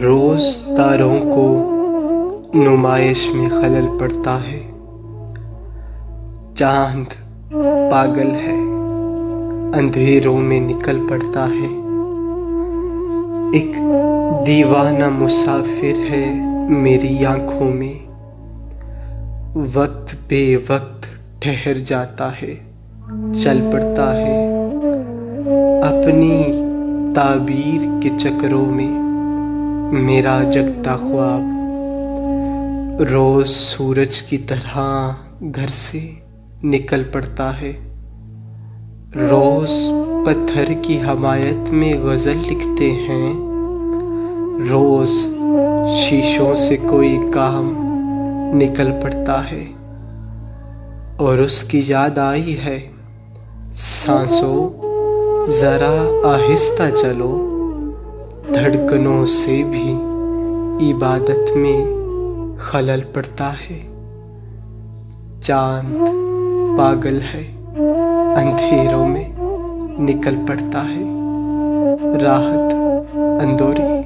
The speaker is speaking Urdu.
روز تاروں کو نمائش میں خلل پڑتا ہے، چاند پاگل ہے، اندھیروں میں نکل پڑتا ہے، ایک دیوانہ مسافر ہے میری آنکھوں میں، وقت بے وقت ٹھہر جاتا ہے، چل پڑتا ہے، اپنی تعبیر کے چکروں میں میرا جگتا خواب روز سورج کی طرح گھر سے نکل پڑتا ہے، روز پتھر کی حمایت میں غزل لکھتے ہیں، روز شیشوں سے کوئی کام نکل پڑتا ہے، اور اس کی یاد آئی ہے، سانسوں ذرا آہستہ چلو، دھڑکنوں سے بھی عبادت میں خلل پڑتا ہے، چاند پاگل ہے، اندھیروں میں نکل پڑتا ہے، راحت اندوری۔